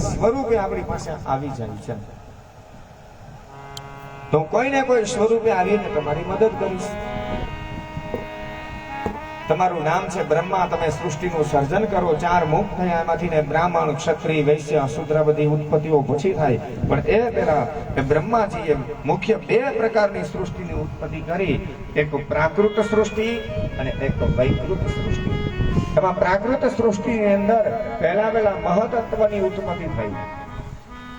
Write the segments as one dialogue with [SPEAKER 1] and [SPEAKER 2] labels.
[SPEAKER 1] સ્વરૂપે આપણી પાસે આવી જાય છે. તો કોઈને કોઈ સ્વરૂપે આવીને તમારી મદદ કરીશ. તમારું નામ છે બ્રહ્મા, તમે સૃષ્ટિનું સર્જન કરો, 4 મુખ થયા, એમાંથી ને બ્રાહ્મણ, ક્ષત્રિય, વૈશ્ય, અશૂદ્ર બધી ઉત્પત્તિઓ પછી થાય. પણ એ પેલા બ્રહ્માજીએ મુખ્ય 2 પ્રકારની સૃષ્ટિની ઉત્પત્તિ કરી, એક પ્રાકૃત સૃષ્ટિ અને એક વૈકૃત સૃષ્ટિ. એમાં પ્રાકૃત સૃષ્ટિની અંદર પહેલા મહતત્વની ઉત્પત્તિ થઈ,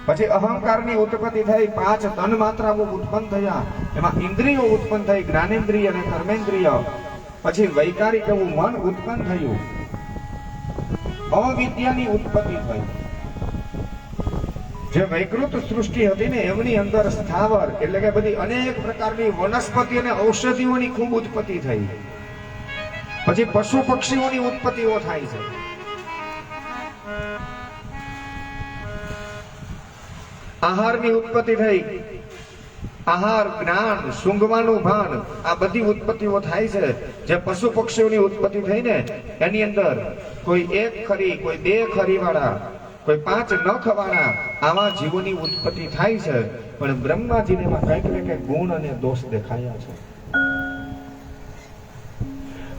[SPEAKER 1] પછી અહંકારની ઉત્પત્તિ થઈ, 5 તન માત્રાઓ ઉત્પન્ન થયા, એમાં ઇન્દ્રિયો ઉત્પન્ન થઈ, જ્ઞાનેન્દ્રિય અને કર્મેન્દ્રિય, પછી વૈકારિક એવું મન ઉત્પન્ન થયું, અવિદ્યાની ઉત્પત્તિ થઈ. જે વૈકૃત સૃષ્ટિ હતી ને એમની અંદર સ્થાવર એટલે કે બધી અનેક પ્રકારની વનસ્પતિ અને ઔષધિઓની ખૂબ ઉત્પત્તિ થઈ. પછી પશુ પક્ષીઓની ઉત્પત્તિઓ થાય છે. આહારની ઉત્પત્તિ થઈ, આહાર, જ્ઞાન, સૂંઘવાનું ભાન, આ બધી ઉત્પત્તિઓ થાય છે. જે પશુ પક્ષીઓની ઉત્પત્તિ થઈ ને એની અંદર કોઈ 1 ખરી, કોઈ 2 ખરી વાળા, કોઈ 5 નખ વાળા આવા જીવોની ઉત્પત્તિ થાય છે. પણ બ્રહ્માજીને એમાં કંઈક ને કંઈક ગુણ અને દોષ દેખાયા છે.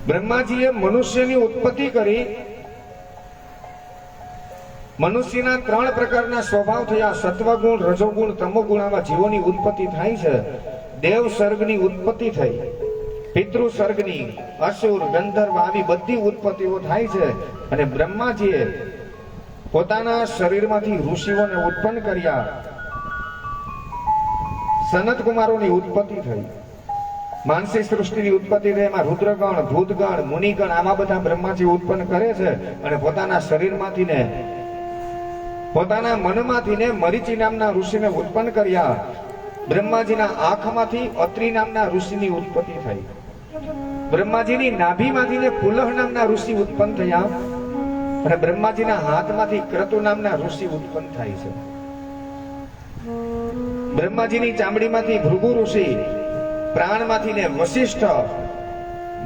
[SPEAKER 1] બ્રહ્માજીએ મનુષ્યની ઉત્પત્તિ કરી. મનુષ્યના 3 પ્રકારના સ્વભાવ થયા, સત્વગુણ, રજોગુણ, તમોગુણ. આવા જીવોની ઉત્પત્તિ થાય છે. દેવ સર્ગની ઉત્પત્તિ થઈ, પિતૃ સર્ગની, અસુર, ગંધર્વ, આવી બધી ઉત્પત્તિઓ થાય છે. અને બ્રહ્માજીએ પોતાના શરીરમાંથી ઋષિઓને ઉત્પન્ન કર્યા. સનત કુમારોની ઉત્પત્તિ થઈ, માનસી સૃષ્ટિની ઉત્પત્તિ થઈ. એમાં રુદ્રગણ, ભૂતગણ, મુનિગણ આવા બધા બ્રહ્માજી ઉત્પન્ન કરે છે. અને પોતાના શરીરમાંથી ને પોતાના મનમાંથી ને મરીચી નામના ઋષિને ઉત્પન્ન કર્યા. બ્રહ્માજીના આંખમાંથી અત્રિ નામના ઋષિની ઉત્પત્તિ થઈ. બ્રહ્માજીની નાભીમાંથી ને પુલહ નામના ઋષિ ઉત્પન્ન થયા. અને બ્રહ્માજીના હાથમાંથી ક્રતુ નામના ઋષિ ઉત્પન્ન થાય છે. બ્રહ્માજીની ચામડીમાંથી ભૃગુ ઋષિ, પ્રાણમાંથી ને વશિષ્ઠ,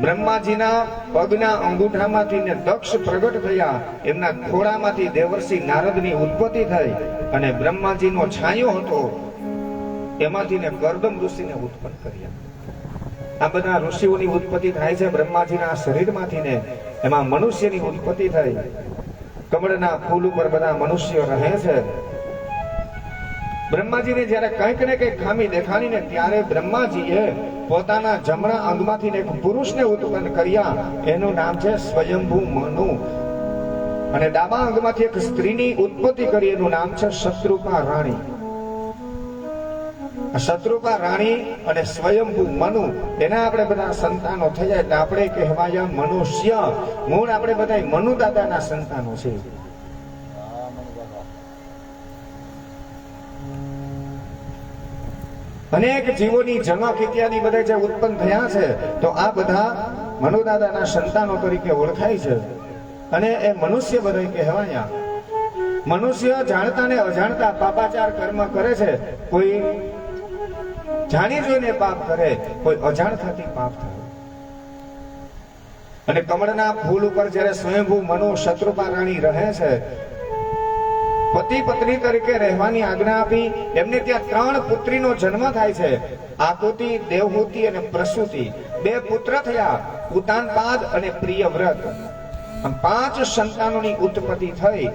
[SPEAKER 1] બ્રહ્માજીના પગના અંગૂઠામાંથી ને દક્ષ પ્રગટ થયા. એમના ખોળામાંથી દેવર્ષિ નારદની ઉત્પત્તિ થઈ. અને બ્રહ્માજીનો છાંયો હતો એમાંથી ને કરદમ ઋષિને ઉત્પન્ન કર્યા. આ બધા ઋષિઓની ઉત્પત્તિ થાય છે બ્રહ્માજીના શરીરમાંથી ને. એમાં મનુષ્યની ઉત્પત્તિ થઈ. કમળના ફૂલ ઉપર બધા મનુષ્યો રહે છે. બ્રહ્માજીને જ્યારે કંઈક ને કંઈક ખામી દેખાડીને ત્યારે બ્રહ્માજીએ પોતાના જમણા અંગમાંથી એક પુરુષને ઉત્પન્ન કર્યા. એનું નામ છે સ્વયંભૂ મનુ. અને ડાબા અંગમાંથી એક સ્ત્રીની ઉત્પત્તિ કરી. એનું નામ છે શત્રુપા રાણી. શત્રુપા રાણી અને સ્વયંભૂ મનુ એના આપણે બધા સંતાનો થયા. એટલે આપણે કહેવાયા મનુષ્ય. મૂળ આપણે બધા મનુ દાદાના સંતાનો છે. અનેક જીવોની જનક ઇત્યાદિ બધા જે ઉત્પન્ન થયા છે તો આ બધા મનુદાદાના સંતાનો તરીકે ઓળખાય છે. અને એ મનુષ્ય બધા કહેવાયા. મનુષ્ય જાણતા ને અજાણતા પાપાચાર કર્મ કરે છે. કોઈ જાણી જોઈને પાપ કરે, કોઈ અજાણતાથી પાપ થાય. અને કમળના ફૂલ ઉપર જ્યારે સ્વયંભૂ મનુ શત્રુપા રાણી રહે છે, પતિ પત્ની તરીકે રહેવાની આજ્ઞા આપી. એમને ત્યાં 3 પુત્રીનો જન્મ થાય છે. આકુતિ, દેવહૂતિ અને પ્રસૂતિ. 2 પુત્ર થયા, ઉતાનપાદ અને પ્રિયવ્રત. 5 સંતાનોની ઉત્પત્તિ થઈ.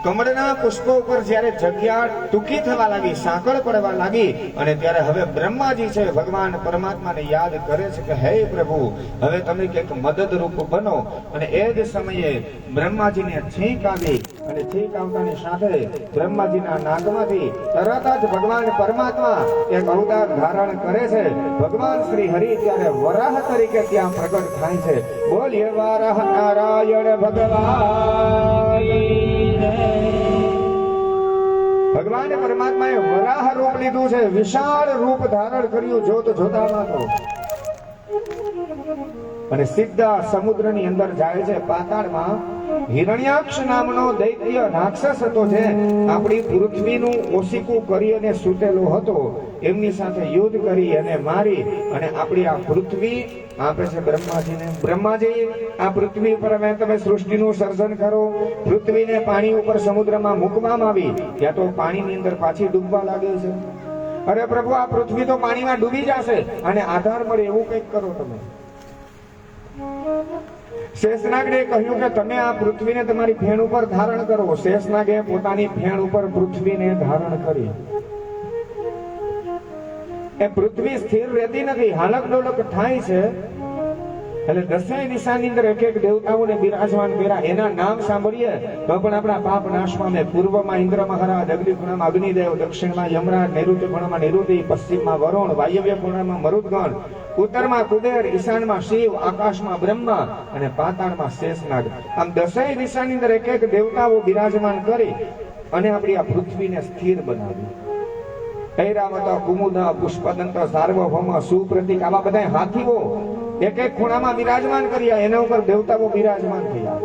[SPEAKER 1] કમળના પુષ્પો ઉપર જ્યારે જગ્યા ટૂંકી થવા લાગી, સાંકળ પડવા લાગી, અને ત્યારે હવે બ્રહ્માજી છે ભગવાન પરમાત્માને યાદ કરે છે કે હે પ્રભુ, હવે તમે કંઈક મદદરૂપ બનો. અને એ જ સમયે બ્રહ્માજીને છીંક આવી. અને છીંક આવતાની સાથે બ્રહ્માજીના નાકમાંથી તરત જ ભગવાન પરમાત્મા એક અવતાર ધારણ કરે છે. ભગવાન શ્રી હરિ ત્યારે વરાહ તરીકે ત્યાં પ્રગટ થાય છે. બોલીએ વરાહ નારાયણ ભગવાન. ભગવાન પરમાત્માએ વરાહ રૂપ લીધું છે. વિશાળ રૂપ ધારણ કર્યું. જોત જોતામાં તો અને સીધા સમુદ્રની અંદર જાય છે. પાતાળમાં હિરણ્યાક્ષ નામનો દૈત્ય રાક્ષસ હતો, જે આપણી પૃથ્વીનું ઓશીકું કરી અને સૂતેલો હતો. એમની સાથે યુદ્ધ કરી અને મારી અને આપણી આ પૃથ્વી આપે છે બ્રહ્માજીને. બ્રહ્માજી, આ પૃથ્વી પર હવે તમે સૃષ્ટિનું સર્જન કરો. પૃથ્વીને પાણી ઉપર સમુદ્રમાં મૂકવામાં આવી, ત્યાં તો પાણીની અંદર પાછી ડૂબવા લાગે છે. અરે પ્રભુ, આ પૃથ્વી તો પાણીમાં ડૂબી જશે અને આધાર મળે એવું કંઈક કરો તમે. શેષનાગને કહ્યું કે તમે આ પૃથ્વીને તમારી ફેણ ઉપર ધારણ કરો. શેષનાગે પોતાની ફેણ ઉપર પૃથ્વીને ધારણ કરી. એ પૃથ્વી સ્થિર રહેતી નથી, હાલક ડોલક થાય છે. એટલે દસેય દિશાની અંદર એક એક દેવતાઓને બિરાજમાન કર્યા. એના નામ સાંભળીએ તો પણ આપણા પાપ નાશ પામે. પૂર્વમાં ઇન્દ્ર મહારાજ, અગ્નિ ખૂણામાં અગ્નિદેવ, દક્ષિણમાં યમરાજ, નૈઋત્ય ખૂણામાં નિરુતિ, પશ્ચિમમાં વરુણ, વાયવ્ય ખૂણામાં મરુદગણ, ઉત્તરમાં કુબેર, ઈશાનમાં શિવ, આકાશમાં બ્રહ્મા અને પાતાળમાં શેષનાગ. આમ દસેય દિશાની અંદર એક એક દેવતાઓ બિરાજમાન કરી અને આપણી આ પૃથ્વીને સ્થિર બનાવી. ઐરાવત, કુમુદ, પુષ્પદંત, સાર્વભૌમ, સુપ્રતિક, આવા બધા હાથીઓ એક એક ખૂણામાં બિરાજમાન કર્યા. એના ઉપર દેવતાઓ બિરાજમાન થયા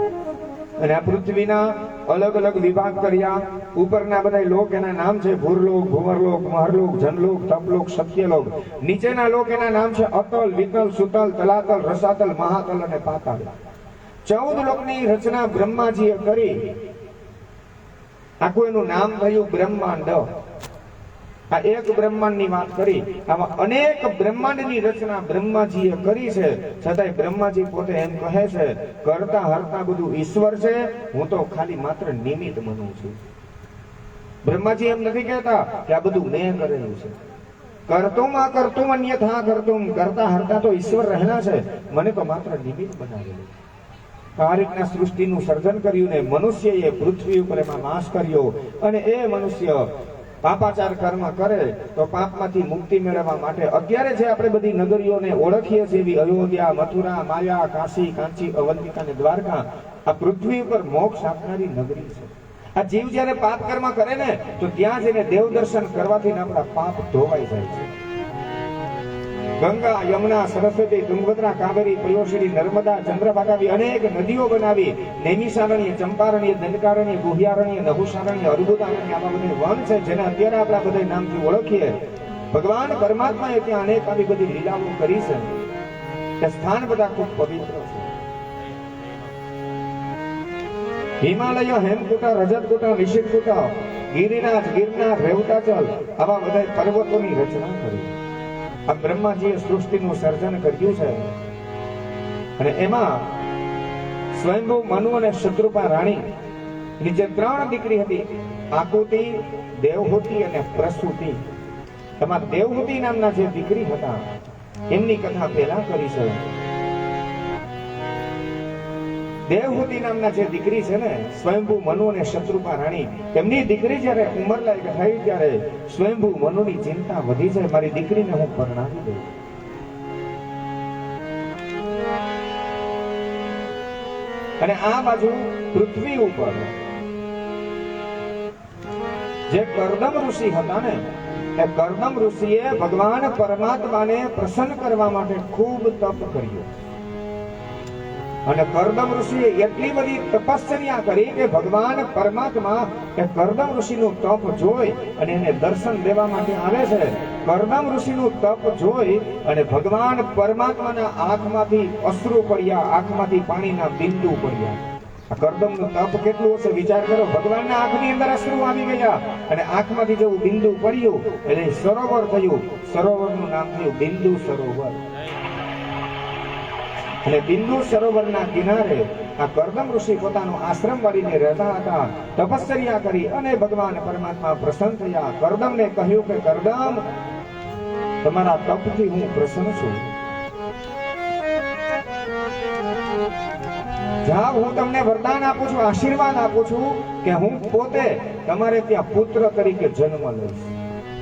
[SPEAKER 1] અને આ પૃથ્વીના અલગ અલગ વિભાગ કર્યા. ઉપરના બધા લોક એના નામ છે ભૂરલોક, ભૂમરલોક, મહરલોક, જનલોક, તપલોક, સત્યલોક. નીચેના લોક એના નામ છે અતલ, વિતલ, સુતલ, તલાતલ, રસાતલ, મહાતલ અને પાતાળ. 14 લોકની રચના બ્રહ્માજીએ કરી. આખું એનું નામ થયું બ્રહ્માંડ. આ એક બ્રહ્માંડની વાત કરી. આમાં અનેક બ્રહ્માંડની રચના બ્રહ્માજીએ કરી છે. છતાંય બ્રહ્માજી પોતે એમ કહે છે, કરતા હરતા બધું ઈશ્વર છે, હું તો ખાલી માત્ર નિમિત્ત બનું છું. બ્રહ્માજી એમ નથી કહેતા કે આ બધું મેં કરેલું છે. કરતુમ અકર્તુમ અન્યથા કરતુમ, કરતા હરતા તો ઈશ્વર રહેલા છે, મને તો માત્ર નિમિત્ત બનાવેલું. આ રીતના સૃષ્ટિનું સર્જન કર્યું ને મનુષ્યએ પૃથ્વી ઉપર એમાં વાસ કર્યો. અને એ મનુષ્ય પાપાચાર કર્મ કરે તો પાપમાંથી મુક્તિ મેળવવા માટે અત્યારે જે આપણે બધી નગરીઓને ઓળખીએ છીએ, એવી અયોધ્યા, મથુરા, માયા, કાશી, કાંચી, અવંતિકા અને દ્વારકા, આ પૃથ્વી ઉપર મોક્ષ આપનારી નગરી છે. આ જીવ જયારે પાપ કર્મ કરે ને તો ત્યાં જઈને દેવ દર્શન કરવાથી આપણા પાપ ધોવાઈ જાય છે. ગંગા, યમુના, સરસ્વતી, તુંગભદ્રા, કાવેરી, પયોશરી, નર્મદા, ચંદ્રભાગા અનેક નદીઓ બનાવી. નૈમિષારણ્ય, ચંપારણ્ય, દંડકારણ્ય, ગુહ્યારણ્ય, નહુષારણ્ય, અર્બુદારણ્ય, આવા બધા વન છે જેને અત્યારે આપણા બધા નામથી ઓળખીએ. ભગવાન પરમાત્માએ ત્યાં અનેક આવી બધી લીલાઓ કરી છે. તે સ્થાન બધા ખૂબ પવિત્ર છે. હિમાલય, હેમકુટા, રજતકુટા, ઋષિકુટા, ગિરિરાજ, ગિરનાર, રેવતાચલ, આવા બધા પર્વતોની રચના કરી. આ બ્રહ્માજીએ સૃષ્ટિનું સર્જન કર્યું છે. અને એમાં સ્વયંભૂ, મનુ અને શત્રુપા રાણી ની જે 3 દીકરી હતી, આકુતિ, દેવહૂતિ અને પ્રસૂતિ. એમાં દેવહૂતિ નામના જે દીકરી હતા એમની કથા પહેલા કરી છે. દેવહૂતિ નામના જે દીકરી છે ને, સ્વયંભૂ, મનુ અને શત્રુપા રાણી, એમની દીકરી જયારે ઉંમરલાયક થઈ ત્યારે સ્વયંભૂ મનુની ચિંતા વધી છે, મારી દીકરીને હું પરણાવી દઉં. અને આ બાજુ પૃથ્વી ઉપર જે કરદમ ઋષિ હતા ને, એ કરદમ ઋષિએ ભગવાન પરમાત્માને પ્રસન્ન કરવા માટે ખૂબ તપ કર્યું. અને કરદમ ઋષિએ એટલી બધી તપશ્ચર્યા કરી કે ભગવાન પરમાત્મા એ કરદમ ઋષિનું તપ જોઈ અને એને દર્શન દેવા માટે આવે છે. કરદમ ઋષિનું તપ જોઈ અને ભગવાન પરમાત્માના આંખમાંથી અશ્રુ પડ્યા, આંખમાંથી પાણીના બિંદુ પડ્યા. આ કરદમનું તપ કેટલું હશે વિચાર કરો. ભગવાનના આંખની અંદર અશ્રુ આવી ગયા અને આંખમાંથી જેવું બિંદુ પડ્યું એટલે સરોવર થયું. સરોવરનું નામ થયું બિંદુ સરોવર. અને બિંદુ સરોવરના કિનારે આ કરદમ ઋષિ પોતાનો આશ્રમ વાળીને રહેતા હતા. તપશ્ચર્યા કરી અને ભગવાન પરમાત્મા પ્રસન્ન થયા. કરદમને કહ્યું કે કરદમ, તમારા તપથી હું પ્રસન્ન છું. જાઓ, હું તમને વરદાન આપું છું, આશીર્વાદ આપું છું કે હું પોતે તમારે ત્યાં પુત્ર તરીકે જન્મ લઈશ.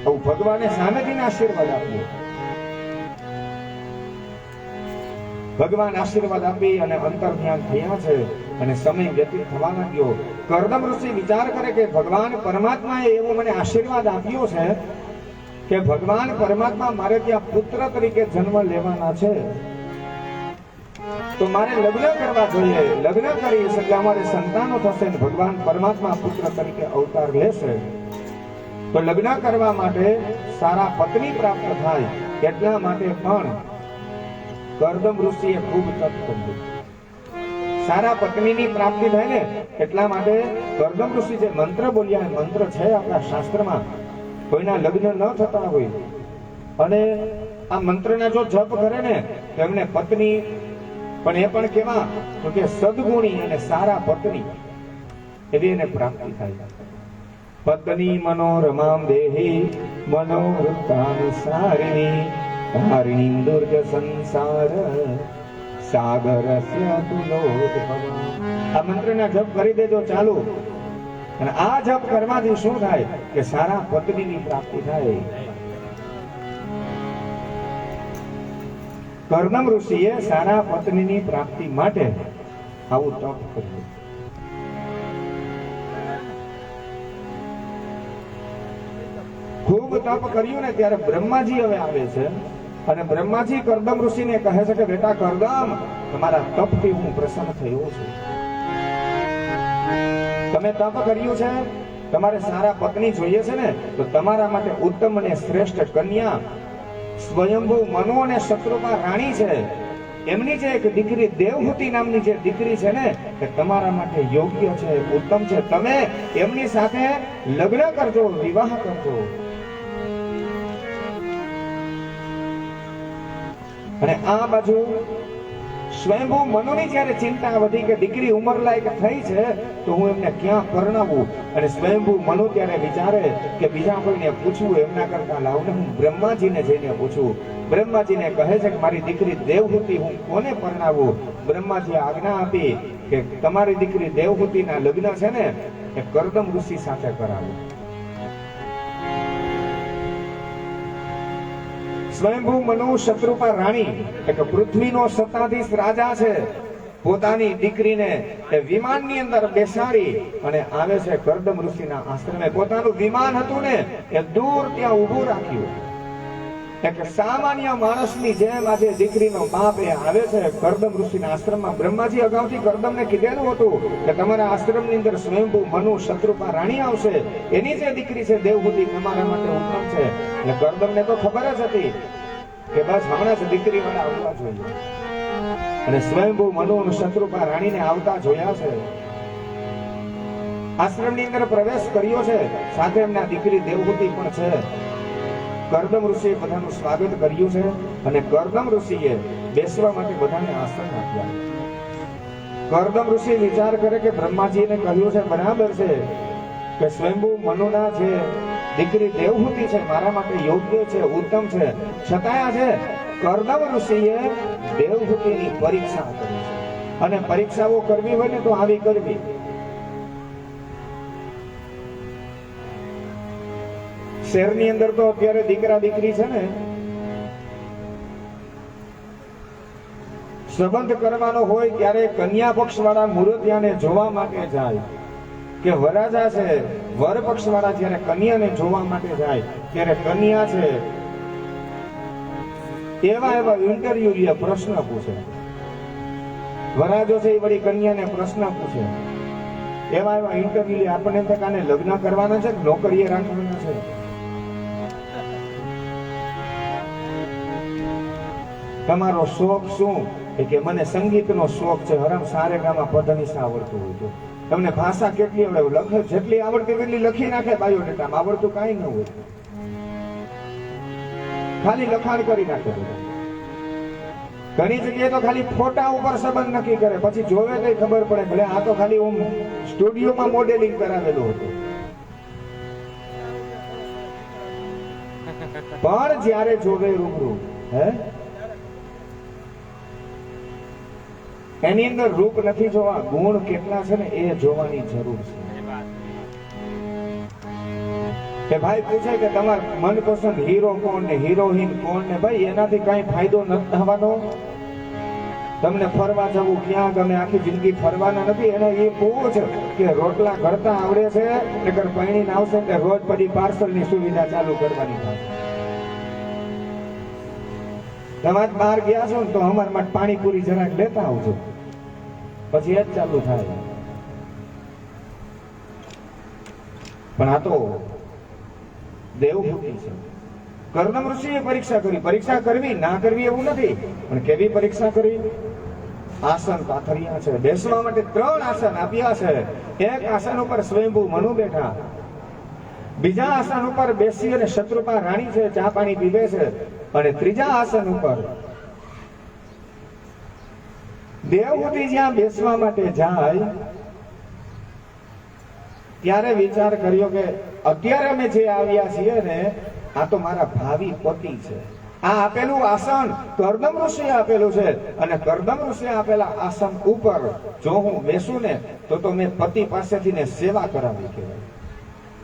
[SPEAKER 1] આવું ભગવાને સામેથી આશીર્વાદ આપ્યો. ભગવાન આશીર્વાદ આપી અને અંતર ધ્યાન થયા છે અને સમય વ્યતીત થવા લાગ્યો. કરદમ ઋષિ વિચાર કરે કે ભગવાન પરમાત્માએ એવો મને આશીર્વાદ આપ્યો છે કે ભગવાન પરમાત્મા મારે ત્યાં પુત્ર તરીકે જન્મ લેવાના છે. તો મારે લગ્ન કરવા જોઈએ, લગ્ન કરીશ એટલે અમારે સંતાનો થશે ને ભગવાન પરમાત્મા પુત્ર તરીકે અવતાર લેશે. તો લગ્ન કરવા માટે સારા પત્ની પ્રાપ્ત થાય એટલા માટે પણ કરદમ ઋષિએ ખૂબ તપ કર્યું. સારા પત્નીની પ્રાપ્તિ થાય ને એટલા માટે કરદમ ઋષિ જે મંત્ર બોલ્યા, મંત્ર છે આપણા શાસ્ત્રમાં, કોઈના લગ્ન ન થતા હોય અને આ મંત્રના જો જપ કરે ને તો એમને પત્ની પણ એ પણ કેવા તો કે સદગુણી અને સારા પત્ની એવી એને પ્રાપ્તિ થાય. પત્ની મનોરમામ દેહી મનોવૃત્તાનુસારિણી ધારિણીમ દુર્ગ સંસાર સાગરસ્ય તુલોદ્ભવ. આ મંત્રના જપ કરી દેજો ચાલુ. અને આ જપ કરવાથી શું થાય કે સારા પત્નીની પ્રાપ્તિ થાય. કરદમ ઋષિએ સારા પત્નીની પ્રાપ્તિ માટે આવું તપ કર્યું. ખૂબ તપ કર્યું ને ત્યારે બ્રહ્માજી હવે આવે છે અને બ્રહ્માજી કરદમ ઋષિને કહે છે કે બેટા કરદમ, તમારા તપથી હું પ્રસન્ન થયો છું. તમે તપ કર્યું છે, તમારે સારા પત્ની જોઈએ છે ને, તો તમારા માટે ઉત્તમ અને શ્રેષ્ઠ કન્યા સ્વયંભૂ મનુ અને શત્રુપા રાણી છે. એમની જે એક દીકરી દેવહૂતિ નામની જે દીકરી છે ને એ તમારા માટે યોગ્ય છે, ઉત્તમ છે. તમે એમની સાથે લગ્ન કરજો, વિવાહ કરજો. અને આ બાજુ સ્વયંભૂ મનુની જ્યારે ચિંતા વધી કે દીકરી ઉંમરલાયક થઈ છે તો હું એમને ક્યાં પરણાવું, અને સ્વયંભૂ મનુ ત્યારે વિચારે કે બીજા કોઈને પૂછવું એમના કરતા લાવને હું બ્રહ્માજીને જઈને પૂછું. બ્રહ્માજીને કહે છે કે મારી દીકરી દેવહૂતિ હું કોને પરણાવું. બ્રહ્માજીએ આજ્ઞા આપી કે તમારી દીકરી દેવહૂતિના લગ્ન છે ને એ કરદમ ઋષિ સાથે કરાવો. સ્વયંભૂ મનુ શત્રુપા રાણી એક પૃથ્વીનો સત્તાધીશ રાજા છે. પોતાની દીકરીને એ વિમાનની અંદર બેસાડી અને આવે છે કરદમ ઋષિના આશ્રમે. પોતાનું વિમાન હતું ને એ દૂર ત્યાં ઊભું રાખ્યું. એક સામાન્ય માણસની જેમ આજે દીકરીનો બાપ એ આવે છે કરદમ ઋષિના આશ્રમમાં. બ્રહ્માજી અગાઉથી કરદમને કીધેલું હતું કે તમારા આશ્રમની અંદર સ્વયંભૂ મનુ શત્રુપા રાણી આવશે, એની જે દીકરી છે દેવહૂતિ તમારા માટે ઉત્તમ છે. એટલે કરદમને તો ખબર જ હતી કે બસ હમણાં જ દીકરી વાળા આવવા જોઈએ. અને સ્વયંભૂ મનુ અને શત્રુપા રાણીને આવતા જોયા છે. આશ્રમની અંદર પ્રવેશ કર્યો છે, સાથે એમના દીકરી દેવહૂતિ પણ છે. કરદમ ઋષિએ બધાનું સ્વાગત કર્યું છે અને કરદમ ઋષિએ બેસવા માટે બધાને આસન આપ્યા. કરદમ ઋષિ વિચાર કરે કે બ્રહ્માજીને કહ્યું છે બરાબર છે કે સ્વયંભૂ મનુના જે દીકરી દેવહૂતિ છે મારા માટે યોગ્ય છે, ઉત્તમ છે, છતાંય છે કરદમ ઋષિએ દેવહૂતિની પરીક્ષા કરી છે. અને પરીક્ષાઓ કરવી હોય ને તો આવી કરવી. શહેરની અંદર તો અત્યારે દીકરા દીકરી છે ને સંબંધ કરવાનો હોય ત્યારે કન્યા પક્ષ વાળા મુરતિયાને જોવા માટે જાય કે વરાજા છે વર પક્ષ વાળા જયારે કન્યાને જોવા માટે જાય ત્યારે કન્યા છે એવા એવા ઇન્ટરવ્યુ લે, પ્રશ્ન પૂછે. વરાજો છે એ વળી કન્યાને પ્રશ્ન પૂછે. એવા એવા ઇન્ટરવ્યુ લે. આપણને તો કાને લગ્ન કરવાના છે, નોકરીએ રાખવાના છે. તમારો શોખ શું? કે મને સંગીતનો શોખ છે, હરમ સારેગામાં પધનિસા આવડતું હોય તો. તમને ભાષા કેટલી આવડે? લખે જેટલી આવડતી એટલી લખી નાખે બાયોડેટામાં. આવડતું કાંઈ ન હોય, ખાલી લખાણ કરી નાખે. ઘણી જગ્યાએ તો ખાલી ફોટા ઉપર સંબંધ નક્કી કરે, પછી જોવે તો ખબર પડે ભલે આ તો ખાલી સ્ટુડિયોમાં મોડેલિંગ કરાવેલું હતું. પણ જ્યારે જોવે રૂબરૂ એની અંદર રૂપ નથી જોવા, ગુણ કેટલા છે ને એ જોવાની જરૂર છે. કે ભાઈ પૂછે કે તમારા મનપસંદ હીરો કોણ ને હિરોઈન કોણ ને, ભાઈ એનાથી કઈ ફાયદો નથી થવાનો. તમને ફરવા જવું ક્યાં ગમે, આખી જિંદગી ફરવાના નથી. એને એ પૂછ કે રોટલા ઘડતા આવડે છે, નકર પૈણીને આવશે કે રોજ પડી પાર્સલ ની સુવિધા ચાલુ કરવાની થશે. તમે બહાર ગયા છો ને તો અમારા માટે પાણીપુરી જરાક લેતા આવજો, પછી એ જ ચાલુ થાય. પણ આ તો દેવહૂતિ છે. કર્દમ ઋષિએ પરીક્ષા કરી. પરીક્ષા કરવી ના કરવી એવું નથી, પણ કેવી પરીક્ષા કરી? આસન પાથર્યા છે, બેસવા માટે 3 આસન આપ્યા છે. એક આસન ઉપર સ્વયંભૂ મનુ બેઠા, બીજા આસન ઉપર બેસી અને શત્રુપા રાણી છે ચા પાણી પીવે છે, અને ત્રીજા આસન ઉપર દેવહૂતિ જ્યાં બેસવા માટે જાય ત્યારે વિચાર કર્યો કે અત્યારે અમે જે આવ્યા છીએ ને આ તો મારા ભાવિ પતિ છે. આ આપેલું આસન કર્દમ ઋષિએ આપેલું છે, અને કર્દમ ઋષિએ આપેલા આસન ઉપર જો હું બેસું ને તો મેં પતિ પાસેથી ને સેવા કરાવી કહેવાય.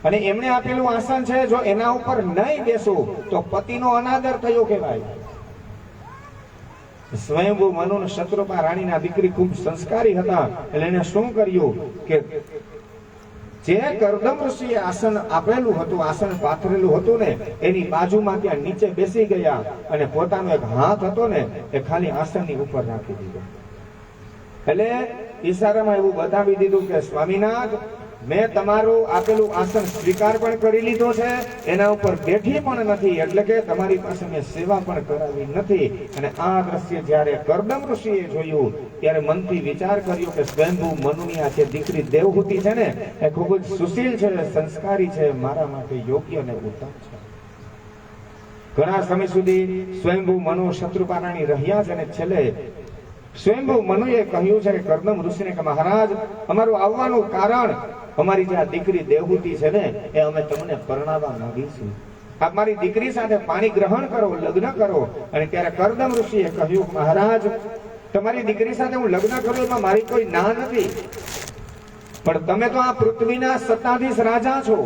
[SPEAKER 1] અને એમણે આપેલું આસન છે, જો એના ઉપર નહીં બેસું તો પતિનો અનાદર થયો કહેવાય. સ્વયંભૂ મનુ અને શત્રુપા રાણીના દીકરી ખૂબ સંસ્કારી હતા, એટલે એને શું કર્યું કે જે કર્દમ ઋષિએ આસન આપેલું હતું, આસન પાથરેલું હતું ને એની બાજુમાં ત્યાં નીચે બેસી ગયા, અને પોતાનો એક હાથ હતો ને એ ખાલી આસનની ઉપર રાખી દીધો. એટલે ઈશારામાં એવું બતાવી દીધું કે સ્વામીનાથ, મેં તમારું આપેલું આસન સ્વીકાર પણ કરી લીધો છે, એના ઉપર બેઠી પણ નથી, એટલે કે તમારી પાસે મેં સેવા પણ કરાવી નથી. અને આ દ્રશ્ય જ્યારે કર્દમ ઋષિએ જોયું ત્યારે મનથી વિચાર કર્યો કે સ્વયંભૂ મનુની આ જે દીકરી દેવહૂતિ છે ને એ ખૂબ જ સુશીલ છે, સંસ્કારી છે, મારા માટે યોગ્ય અને ઉત્તમ છે. ઘણા સમય સુધી સ્વયંભૂ મનુ શત્રુપા રાણી રહ્યા છે, અને છેલ્લે સ્વયંભૂ મનુએ કહ્યું છે કર્દમ ઋષિને કે મહારાજ, અમારું આવવાનું કારણ અમારી જે આ દીકરી દેવહૂતિ છે ને એ અમે તમને પરણાવવા માંગીએ છીએ. આપ મારી દીકરી સાથે પાણી ગ્રહણ કરો, લગ્ન કરો. અને ત્યારે કર્દમ ઋષિએ કહ્યું મહારાજ, તમારી દીકરી સાથે હું લગ્ન કરું એમાં મારી કોઈ ના નથી, પણ તમે તો આ પૃથ્વીના સત્તાધીશ રાજા છો,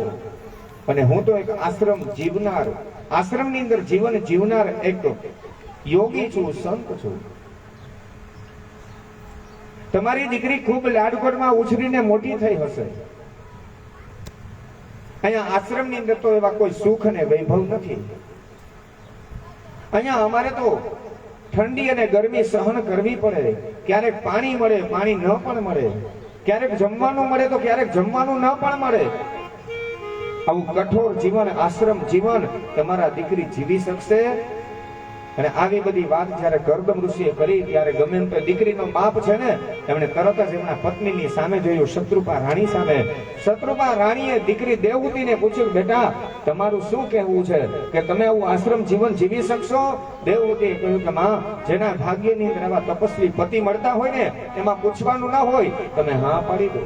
[SPEAKER 1] અને હું તો એક આશ્રમ જીવનાર, આશ્રમની અંદર જીવન જીવનાર એક યોગી છું, સંત છું. તમારી દીકરી ખૂબ લાડકોડમાં ઉછરીને મોટી થઈ હશે. અહીંયા આશ્રમની અંદર તો એવા કોઈ સુખ અને વૈભવ નથી. અહીંયા અમારે તો ઠંડી અને ગરમી સહન કરવી પડે. ક્યારેક પાણી મળે, પાણી ન પણ મળે, ક્યારેક જમવાનું મળે તો ક્યારેક જમવાનું ન પણ મળે. આવું કઠોર જીવન, આશ્રમ જીવન તમારા દીકરી જીવી શકશે? અને આવી બધી વાત જ્યારે કર્દમ ઋષિએ કરી ત્યારે ગમે એમ તો દીકરીનો બાપ છે ને એમણે તરત જ એમના પત્નીની સામે જોયું, શત્રુપા રાણી સામે. શત્રુપા રાણીએ દીકરી દેવહૂતિને પૂછ્યું, બેટા તમારું શું કહેવું છે કે તમે આવું આશ્રમ જીવન જીવી શકશો? દેવહૂતિએ કહ્યું કે માં, જેના ભાગ્યની અંદર આવા તપસ્વી પતિ મળતા હોય ને એમાં પૂછવાનું ના હોય, તમે હા પાડી દો.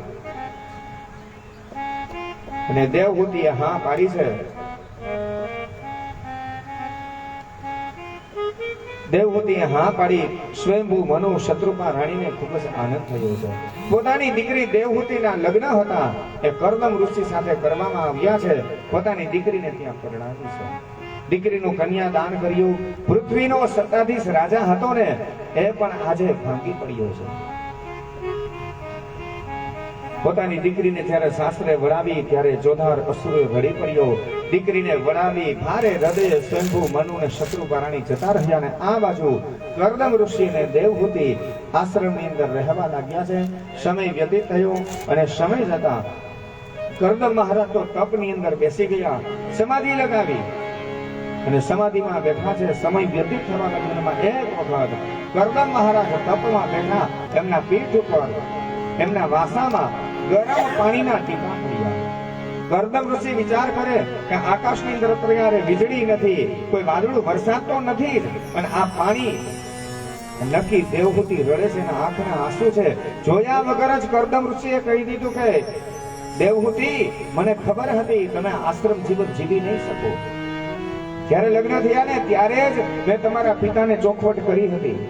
[SPEAKER 1] અને દેવહૂતિએ હા પાડી છે. દેવહૂતિએ હા પાડી. સ્વયંભૂ મનુ શત્રુપા રાણીને ખૂબ જ આનંદ થયો છે. પોતાની દીકરી દેવહૂતિના લગ્ન હતા એ કર્દમ ઋષિ સાથે કરવામાં આવ્યા છે. પોતાની દીકરીને ત્યાં પરણાવી છે. દીકરીનું કન્યાદાન કર્યું. પૃથ્વીનો સત્તાધીશ રાજા હતો ને એ પણ આજે ભાંગી પડ્યો છે. પોતાની દીકરીને જ્યારે સાસરે વળાવી ત્યારે જોધાર અસુરે રડી પડ્યો. દીકરીને વળાવી ભારે હૃદયે સ્વયંભૂ મનુ અને શત્રુપા રાણી જતા રહ્યા, ને આ બાજુ કર્દમ ઋષિ અને દેવહૂતિ આશ્રમની અંદર રહેવા લાગ્યા છે. સમય વ્યતીત થયો, અને સમય જતા કર્દમ મહારાજ તો તપની અંદર બેસી ગયા, સમાધિ લગાવી અને સમાધિમાં બેઠા છે. સમય વ્યતીત થવા લગ્નમાં એક વખત કર્દમ મહારાજ તપમાં બેઠા, એમના પીઠ ઉપર એમના વાસામાં ગરમ પાણીના ટીપા પડ્યા. કર્દમ ઋષિ વિચાર કરે કે આકાશની અંદર અત્યારે વીજળી નથી, કોઈ વાદળું વરસાદ તો નથી, અને આ પાણી નક્કી દેવહૂતિ રડે છે, એના આંખના આંસુ છે. જોયા વગર જ કર્દમ ઋષિએ કહી દીધું કે દેવહૂતિ, મને ખબર હતી તમે આશ્રમ જીવન જીવી નહીં શકો. જ્યારે લગ્ન થયા ને ત્યારે જ મેં તમારા પિતાને ચોખવટ કરી હતી.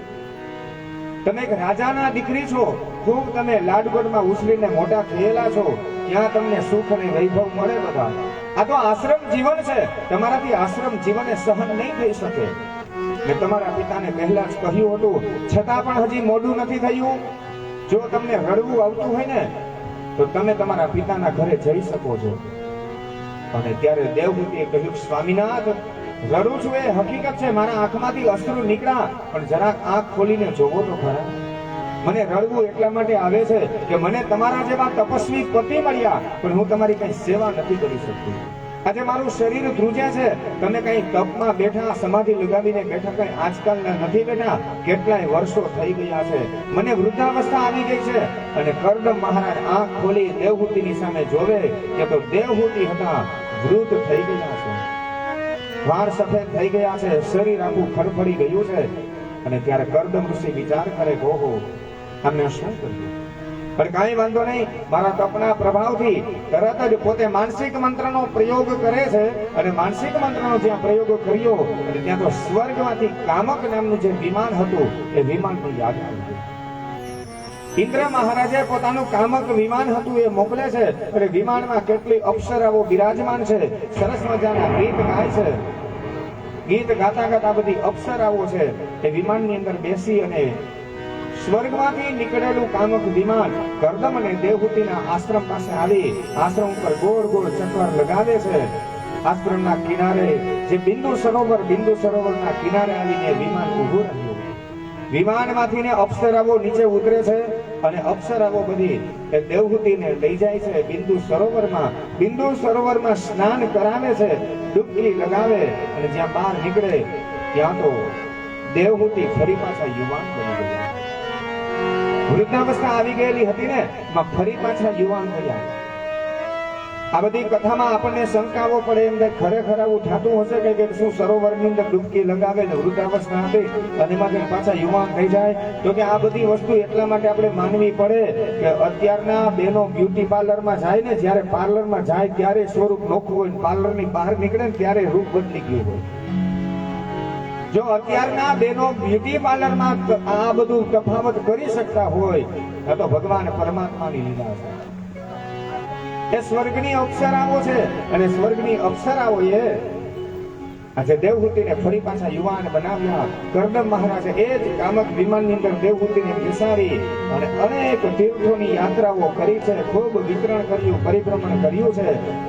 [SPEAKER 1] તમે એક રાજાના દીકરી છો, ખૂબ તમે લાડકોડમાં ઉછરીને મોટા થયેલા છો, ત્યાં તમને સુખ અને વૈભવ મળે બધા. આ તો આશ્રમ જીવન છે, તમારાથી આશ્રમ જીવન સહન નહીં થઈ શકે. મેં તમારા પિતાને પહેલા જ કહ્યું હતું, છતાં પણ હજી મોડું નથી થયું. જો તમને રડવું આવતું હોય ને તો તમે તમારા પિતાના ઘરે જઈ શકો છો. અને ત્યારે દેવહૂતિએ કહ્યું, સ્વામીનાથ રડું છું એ હકીકત છે, મારા આંખમાંથી અશ્રુ નીકળ્યા, પણ જરાક આંખ ખોલીને જોવો તો ખરા. મને રડવું એટલા માટે આવે છે કે મને તમારા જેવા તપસ્વી પતિ મળ્યા, પણ હું તમારી કઈ સેવા નથી કરી શકતી. આજે મારું શરીર ધ્રુજે છે, તમે કઈ તપમાં બેઠા, સમાધિ લગાવીને બેઠા, કઈ આજકાલના નથી બેઠા, કેટલાય વર્ષો થઈ ગયા છે. મને વૃદ્ધાવસ્થા આવી ગઈ છે. અને કરદમ મહારાજ આંખ ખોલી દેવહૂતિની સામે જોવે કે તો દેવહૂતિ હતા વૃદ્ધ થઈ ગયા છે, વાળ સફેદ થઈ ગયા છે, શરીર આખું ખડખડી ગયું છે. અને ત્યારે કરદમ ઋષિ વિચાર કરે, ઓહો, આમને શું કર્યું? પણ કાંઈ વાંધો નહીં, મારા તપના પ્રભાવથી તરત જ પોતે માનસિક મંત્રનો પ્રયોગ કરે છે. અને માનસિક મંત્રનો જ્યાં પ્રયોગ કર્યો, અને ત્યાં તો સ્વર્ગમાંથી કામક નામનું જે વિમાન હતું એ વિમાનની યાદ આવી. ઇન્દ્ર મહારાજે પોતાનું કામક વિમાન હતું એ મોકલે છે. અને વિમાનમાં કેટલી અપ્સરાઓ બિરાજમાન છે, સરસ મજાના ગીત ગાય છે. ગીત ગાતા ગાતા બધી અપ્સરાઓ છે એ વિમાનની અંદર બેસી અને સ્વર્ગમાંથી નીકળેલું કામક વિમાન કરદમ અને દેવહૂતિના આશ્રમ પાસે આવી આશ્રમ ઉપર ગોળ ગોળ ચક્કર લગાવે છે. આશ્રમના કિનારે જે બિંદુ સરોવરના કિનારે આવીને વિમાન ઊભું રહ્યું. વિમાનમાંથી ને અપ્સરાઓ નીચે ઉતરે છે અને અપ્સરાઓ બધી એ દેવહૂતિને લઈ જાય છે બિંદુ સરોવરમાં સ્નાન કરાવે છે, ડૂબકી લગાવે. અને જ્યાં બહાર નીકળે ત્યાં તો દેવહૂતિ ફરી પાછા યુવાન બની ગયા. વૃદ્ધાવસ્થા આવી ગયેલી હતી ને, ફરી પાછા યુવાન થયા. આ બધી કથામાં આપણને શંકાઓ પડે એમ કે ખરેખર આવું થતું હશે કે શું સરોવરની અંદર ડૂબકી લગાવે ને વૃદ્ધાવસ્થા હતી અને એમાં પાછા યુવાન થઈ જાય? તો કે આ બધી વસ્તુ એટલા માટે આપણે માનવી પડે કે અત્યારના બહેનો બ્યુટી પાર્લરમાં જાય ને, જ્યારે પાર્લરમાં જાય ત્યારે સ્વરૂપ નોખું હોય, પાર્લરની બહાર નીકળે ને ત્યારે રૂપ બદલી ગયું હોય. જો અત્યારના બહેનો બ્યુટી પાર્લરમાં આ બધું તફાવત કરી શકતા હોય તો ભગવાન પરમાત્માની લીલા છે. એ સ્વર્ગની અપ્સરાઓ છે. અને સ્વર્ગની અપ્સરાઓએ આજે દેવહૂતિને ફરી પાછા યુવાન બનાવ્યા. કરદમ મહારાજે એ જ કામક વિમાનની અંદર દેવહૂતિને બેસાડી અને અનેક તીર્થોની યાત્રાઓ કરી છે, ખૂબ વિતરણ કર્યું, પરિભ્રમણ કર્યું છે.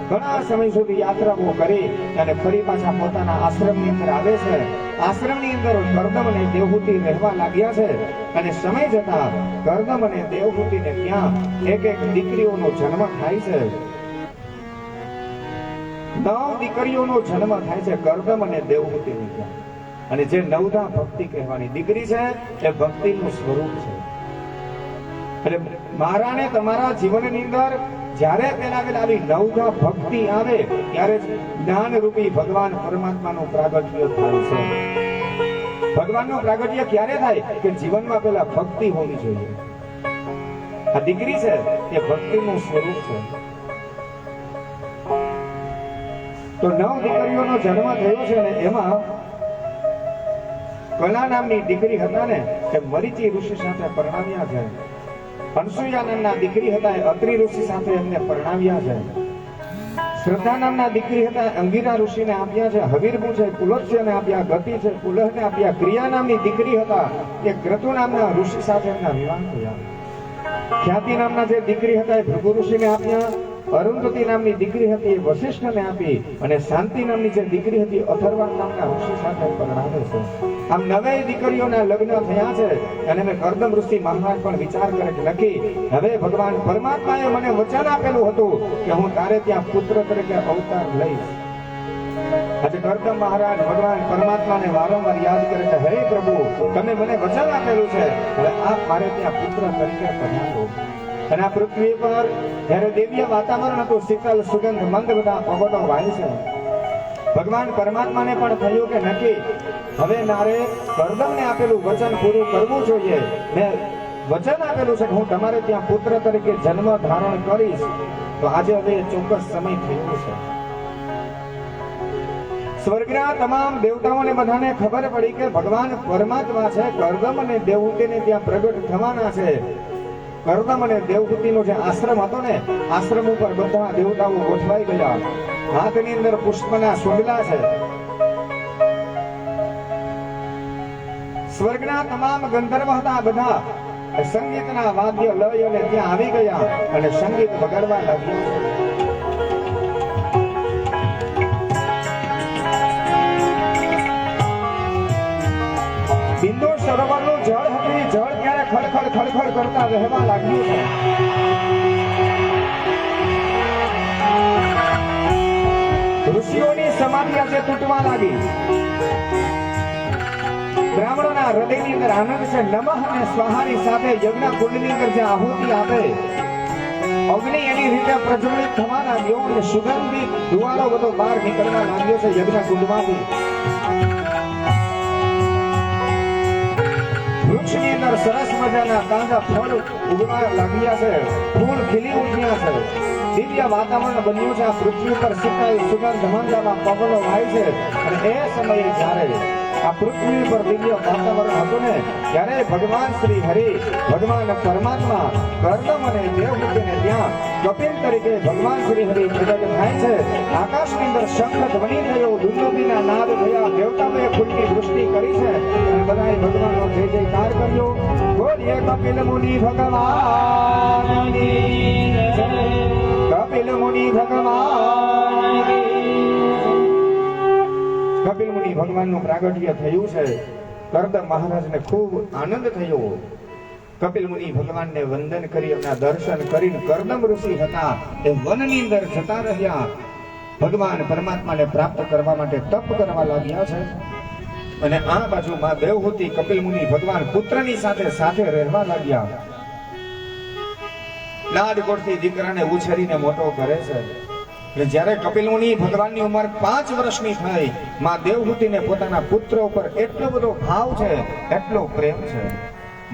[SPEAKER 1] ઘણા સમય સુધી યાત્રાઓ કરી અને ફરી પાછા પોતાના આશ્રમની અંદર આવે છે. આશ્રમની અંદર કરદમ અને દેવહૂતિ રહેવા લાગ્યા છે. અને સમય જતા કરદમ અને દેવહૂતિને ત્યાં એક એક દીકરીઓનો જન્મ થાય છે. 9 દીકરીઓનો જન્મ થાય છે કરદમ અને દેવહૂતિની ત્યાં. અને જે નવધા ભક્તિ કહેવાની દીકરી છે એ ભક્તિનું સ્વરૂપ છે. એટલે મારા ને તમારા જીવનની અંદર જ્યારે પેલા આવી નવધા ભક્તિ આવે ત્યારે જ્ઞાન રૂપી ભગવાન પરમાત્માનું પ્રાગટ્ય થાય છે. ભગવાનનું પ્રાગટ્ય ક્યારે થાય કે જીવનમાં પેલા ભક્તિ હોવી જોઈએ. આ દીકરી છે એ ભક્તિનું સ્વરૂપ છે. તો 9 દીકરીઓનો જન્મ થયો છે ને એમાં કલા નામની દીકરી હતા ને એ મરીચી ઋષિ સાથે પરણાવ્યા છે. અનસુયા નામના દીકરી હતા એ અત્રિ ઋષિ સાથે એમને પરણાવ્યા છે. શ્રદ્ધા નામના દીકરી હતા અંગિરા ઋષિને આપ્યા છે. હવીરભૂ છે પુલત્સ્યને આપ્યા. ગતિ છે પુલહને આપ્યા. ક્રિયા નામની દીકરી હતા એ ક્રતુ નામના ઋષિ સાથે એમના વિવાહ થયા. ખ્યાતિ નામના જે દીકરી હતા એ ભૃગુ ઋષિને આપ્યા. અરુંધતી નામની દીકરી હતી એ વશિષ્ઠને આપી. અને શાંતિ નામની જે દીકરી હતી અથર્વાણ નામના ઋષિ સાથે પરણાવે છે. આમ 9 દીકરીઓના લગ્ન થયા છે. અને મેં કરદમ ઋષિ મહારાજ પણ વિચાર કરે કે નક્કી હવે ભગવાન પરમાત્માએ મને વચન આપેલું હતું કે હું તારે ત્યાં પુત્ર તરીકે અવતાર લઈશ. આજે કરદમ મહારાજ ભગવાન પરમાત્માને વારંવાર યાદ કરે કે હે પ્રભુ, તમે મને વચન આપેલું છે, હવે આપ મારે ત્યાં પુત્ર તરીકે પધારો. અને આ પૃથ્વી પર જ્યારે દિવ્ય વાતાવરણ હતું, શીતલ સુગંધ મંદ બધા પવનો વાય છે, ભગવાન પરમાત્માને પણ થયું કે નક્કી હવે મારે કરદમને આપેલું વચન પૂરું કરવું જોઈએ. મેં વચન આપેલું છે કે હું તમારે ત્યાં પુત્ર તરીકે જન્મ ધારણ કરીશ. તો આજે હવે ચોક્કસ સમય થયો છે. સ્વર્ગના તમામ દેવતાઓને બધાને ખબર પડી કે ભગવાન પરમાત્મા છે, કરદમ અને દેવહૂતિને ત્યાં પ્રગટ થવાના છે. કરદમ અને દેવહૂતિનો જે આશ્રમ હતો ને, આશ્રમ ઉપર બધા દેવતાઓ ગોઠવાઈ ગયા. હાથની અંદર પુષ્પના સુંડલા છે. સ્વર્ગના તમામ ગંધર્વ હતા બધા સંગીતના વાદ્ય લય અને ત્યાં આવી ગયા અને સંગીત વગાડવા લાગ્યા છે. ખડખડ કરતા વહેવા લાગ્યું છે. ઋષિઓની સમાધિ આજે તૂટવા લાગી. બ્રાહ્મણોના હૃદયની અંદર આનંદ છે. નમઃ અને સ્વાહાની સાથે યજ્ઞ કુંડની અંદર જે આહુતિ આપે, અગ્નિ એની રીતે પ્રજ્વલિત થવા લાગ્યો અને સુગંધિત ધુવાળો બધો બહાર નીકળવા લાગ્યો છે યજ્ઞ કુંડમાંથી. વૃક્ષની અંદર સરસ મજાના તાજા ફળ ઉગવા લાગ્યા છે, ફૂલ ખીલી ઉઠ્યા છે, દિવ્ય વાતાવરણ બન્યું છે. આ પૃથ્વી પર શીતળ સુગંધ મંદામાં પવનો વાય છે. અને એ સમયે જ્યારે આ પૃથ્વી પર દિવ્ય વાતાવરણ હતું ને, ત્યારે ભગવાન શ્રી હરિ, ભગવાન પરમાત્મા કર્દમ અને દેવહૂતિને ત્યાં કપિલ તરીકે ભગવાન શ્રી હરિ પ્રગટ થાય છે. આકાશની અંદર શંખ ધ્વનિ થયો, દુંદુભીના નાદ થયા, દેવતાઓએ ફૂલની વૃષ્ટિ કરી છે અને બધાએ ભગવાનનો જય જયકાર કર્યો. બોલીએ કપિલ મુનિ ભગવાનની જય. કપિલ મુનિ ભગવાન. કપિલ મુનિ ભગવાનનું પ્રાગટ્ય થયું છે. કર્દમ મહારાજને ખૂબ આનંદ થયો. કપિલ મુનિ ભગવાનને વંદન કરી એમના દર્શન કરીને કર્દમ ઋષિ હતા એ વનની અંદર જતા રહ્યા. ભગવાન પરમાત્માને પ્રાપ્ત કરવા માટે તપ કરવા લાગ્યા છે. અને આ બાજુ માં દેવહૂતિ કપિલ મુનિ ભગવાન પુત્રની સાથે સાથે રહેવા લાગ્યા. લાડકોડથી દીકરાને ઉછેરીને મોટો કરે છે. જ્યારે કપિલ મુનિ ભગવાનની ઉંમર 5 વર્ષની થઈ, માં દેવહૂતિને પોતાના પુત્ર ઉપર એટલો બધો ભાવ છે, એટલો પ્રેમ છે.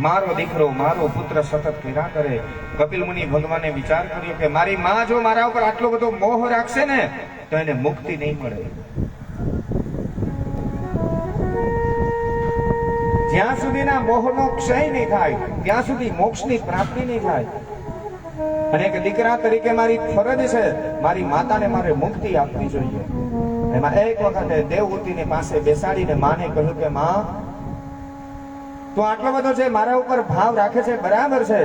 [SPEAKER 1] મારો દીકરો, મારો પુત્ર સતત કર્યા કરે. કપિલ મુનિ ભગવાને વિચાર કર્યો કે મારી માં જો મારા ઉપર આટલો બધો મોહ રાખશે ને તો એને મુક્તિ નહીં મળે. જ્યાં સુધીના મોહનો ક્ષય નહીં થાય ત્યાં સુધી મોક્ષની પ્રાપ્તિ નહીં થાય. અને એક દીકરા તરીકે મારી ફરજ છે, મારી માતાને મારે મુક્તિ આપવી જોઈએ. એમાં એક વખતે દેવહૂતિની પાસે બેસાડીને માને કહ્યું કે માં, તું આટલો બધો છે મારા ઉપર ભાવ રાખે છે, બરાબર છે,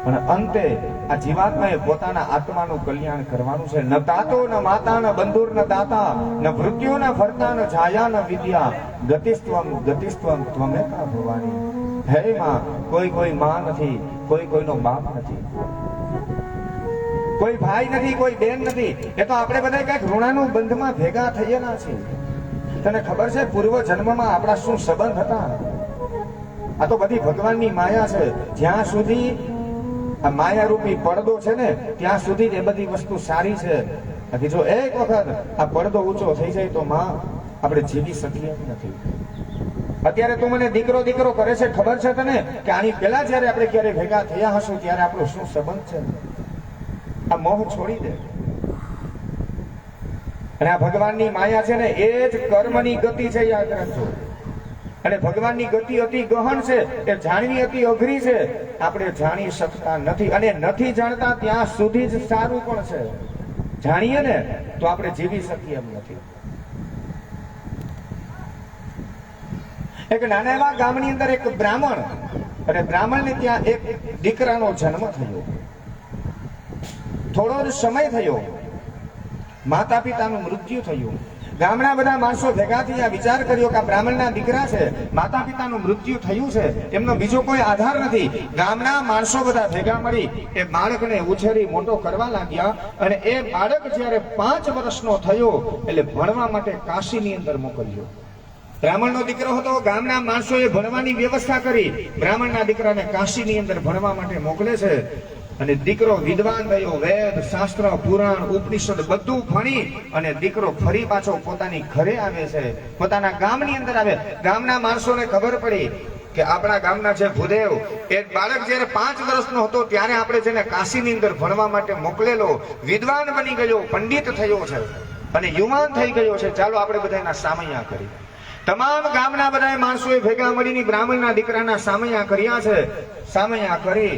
[SPEAKER 1] પણ અંતે આ જીવાત્માએ પોતાના આત્માનું કલ્યાણ કરવાનું છે. ન તાતો ન માતા ન બંધુર ન દાતા ન મૃત્યુ ન ફરતા ન છાયા ન વિદ્યા ગતિસ્ત્વમ ગતિસ્ત્વમ ત્વમેકા ભવાની. હે માં, કોઈ માં નથી, કોઈનો બાપ નથી, કોઈ ભાઈ નથી, કોઈ બેન નથી. એ તો આપણે બધા કઈક ઋણાનું બંધમાં ભેગા થયેલા છે. તને ખબર છે પૂર્વ જન્મમાં આપણા શું સંબંધ હતા? આ તો બધી ભગવાનની માયા છે. જ્યાં સુધી આ માયા રૂપી પડદો છે ને ત્યાં સુધી એ બધી વસ્તુ સારી છે. બાકી જો એક વખત આ પડદો ઊંચો થઈ જાય તો માં આપણે જીવી શકીએ નથી. અત્યારે તું મને દીકરો દીકરો કરે છે, ખબર છે તને કે આની પહેલા જયારે આપણે ક્યારે ભેગા થયા હશું ત્યારે આપણો શું સંબંધ છે? આ મોહ છોડી દે. અને આ ભગવાનની માયા છે ને એ જ કર્મની ગતિ છે, યાદ રાખજો. અને ભગવાનની ગતિ અતિ ગહન છે, એ જાણવી અતિ અઘરી છે. આપણે જાણી શકતા નથી, અને નથી જાણતા ત્યાં સુધી જ સારું પણ છે. જાણીએ ને તો આપણે જીવી શકીએ એમ નથી. એક નાના એવા ગામની અંદર એક બ્રાહ્મણ, અને બ્રાહ્મણને ત્યાં એક દીકરાનો જન્મ થયો. થોડો જ સમય થયો, માતા પિતાનું મૃત્યુ થયું. ગામના બધા માણસો ભેગા થયા, વિચાર કર્યો કે આ બ્રાહ્મણના દીકરા છે, માતા પિતાનું મૃત્યુ થયું છે, એમનો બીજો કોઈ આધાર નથી. ગામના માણસો બધા ભેગા મળી એ બાળકને ઉછેરી મોટો કરવા લાગ્યા. અને એ બાળક જ્યારે 5 વર્ષનો થયો એટલે ભણવા માટે કાશીની અંદર મોકલ્યો. બ્રાહ્મણનો દીકરો હતો, ગામના માણસોએ ભણવાની વ્યવસ્થા કરી. બ્રાહ્મણના દીકરાને કાશીની અંદર ભણવા માટે મોકલે છે. અને દીકરો વિદ્વાન થયો, વેદ શાસ્ત્ર પુરાણ ઉપનિષદ બધું ભણી અને દીકરો ફરી પાછો પોતાની ઘરે આવે છે, પોતાના ગામની અંદર આવે. ગામના માણસોને ખબર પડી કે આપણા ગામના જે ભૂદેવ, એ બાળક જયારે 5 વર્ષનો હતો ત્યારે આપણે જેને કાશીની અંદર ભણવા માટે મોકલેલો, વિદ્વાન બની ગયો, પંડિત થયો છે અને યુવાન થઈ ગયો છે, ચાલો આપણે બધા એના સામૈયા કરી. તમામ ગામના બધા માણસોએ ભેગા મળીને બ્રાહ્મણના દીકરાના સામૈયા કર્યા છે. સામૈયા કરી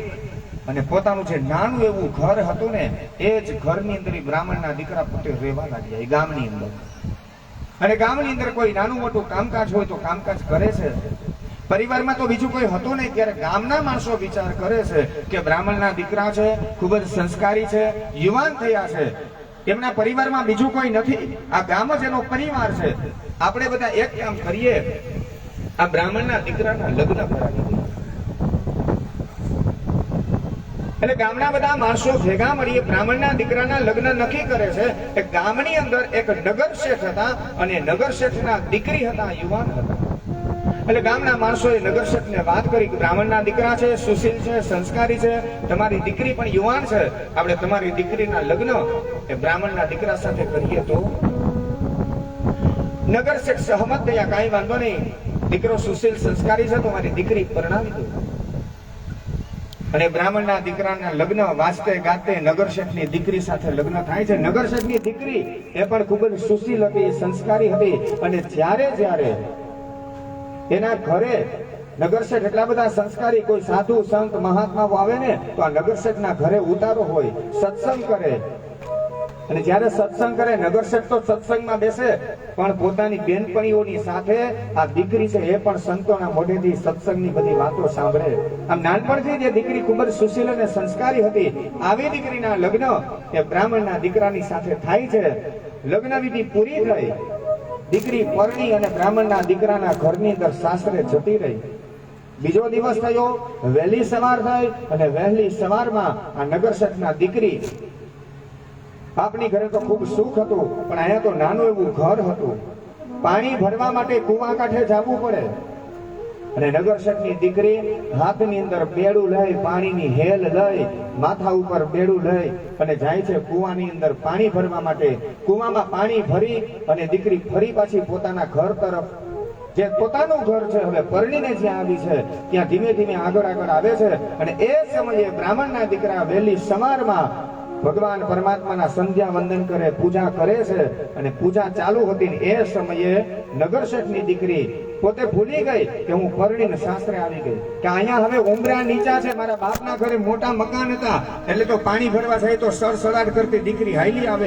[SPEAKER 1] અને પોતાનું જે નાનું એવું ઘર હતું ને એ જ ઘરની અંદર બ્રાહ્મણના દીકરા પોતે રહેવા લાગ્યા એ ગામની અંદર. અને ગામની અંદર કોઈ નાનું મોટું કામકાજ હોય તો કામકાજ કરે છે. પરિવારમાં તો બીજું કોઈ હતું નહીં, ત્યારે ગામના માણસો વિચાર કરે છે કે બ્રાહ્મણના દીકરા છે, ખૂબ જ સંસ્કારી છે, યુવાન થયા છે, એમના પરિવારમાં બીજું કોઈ નથી, આ ગામ જ એનો પરિવાર છે. આપણે બધા એક કામ કરીએ, આ બ્રાહ્મણના દીકરાના લગ્ન કરાવી દઈએ. એટલે ગામના બધા માણસો ભેગા મળી બ્રાહ્મણના દીકરાના લગ્ન નક્કી કરે છે. એ ગામની અંદર એક નગર શેઠ હતા અને નગર શેઠના દીકરી હતા, યુવાન હતા. એટલે ગામના માણસોએ નગર શેઠને વાત કરી કે બ્રાહ્મણના દીકરા છે, સુશીલ છે, સંસ્કારી છે, તમારી દીકરી પણ યુવાન છે, આપણે તમારી દીકરીના લગ્ન એ બ્રાહ્મણના દીકરા સાથે કરીએ તો? નગર શેઠ સહમત થયા, કાંઈ વાંધો નહીં, દીકરો સુશીલ સંસ્કારી છે તો મારી દીકરી પરણાવી દો. અને બ્રાહ્મણના દીકરાના લગ્ન વાજતે ગાતે નગર શેઠની દીકરી સાથે લગ્ન થાય છે. નગર શેઠની દીકરી એ પણ ખૂબ જ સુશીલ હતી, સંસ્કારી હતી. અને જ્યારે એના ઘરે નગર શેઠ એટલા બધા સંસ્કારી, કોઈ સાધુ સંત મહાત્માઓ આવે ને તો આ નગર શેઠના ઘરે ઉતારો હોય, સત્સંગ કરે. અને જ્યારે સત્સંગ કરે નગર શેઠ તો સત્સંગમાં બેસે, પણ પોતાની બેનપણીઓની સાથે આ દીકરી છે એ પણ સંતોના મોઢેથી સત્સંગની બધી વાતો સાંભળે. આમ નાનપણથી જે દીકરી ખૂબ જ સુશીલ અને સંસ્કારી હતી, આવી દીકરીના લગ્ન એ બ્રાહ્મણના દીકરાની સાથે થાય છે. લગ્ન વિધિ પૂરી થઈ, દીકરી પરણી અને બ્રાહ્મણના દીકરાના ઘરની અંદર સાસરે જતી રહી. બીજો દિવસ થયો, વહેલી સવાર થઈ અને વહેલી સવારમાં આ નગર શેઠના દીકરી, આપણી ઘરે તો ખૂબ સુખ હતું પણ અહીંયા તો નાનું એવું ઘર હતું, પાણી ભરવા માટે કુવા કાંઠે જવું પડે. અને નગર શેઠની દીકરી હાથની અંદર બેડું લઈ, પાણીની હેલ લઈ, માથા ઉપર બેડું લઈ અને જાય છે કુવાની અંદર પાણી ભરવા માટે. કુવામાં પાણી ભરી અને દીકરી ફરી પાછી પોતાના ઘર તરફ, જે પોતાનું ઘર છે, હવે પરણીને જ્યાં આવી છે ત્યાં ધીમે ધીમે આગળ આવે છે. અને એ સમયે બ્રાહ્મણના દીકરા વહેલી સવારમાં ભગવાન પરમાત્માના સંધ્યા વંદન કરે, પૂજા કરે છે. અને પૂજા ચાલુ હતી એ સમયે નગર શેઠની દીકરી પોતે ભૂલી ગઈ કે હું પરણીને સાસરે આવી ગઈ, કે અહીંયા હવે ઉમરા નીચા છે, મારા બાપના ઘરે મોટા મકાન હતા, એટલે તો પાણી ભરવા જાય તો સડસડાટ કરતી દીકરી હાલી આવે.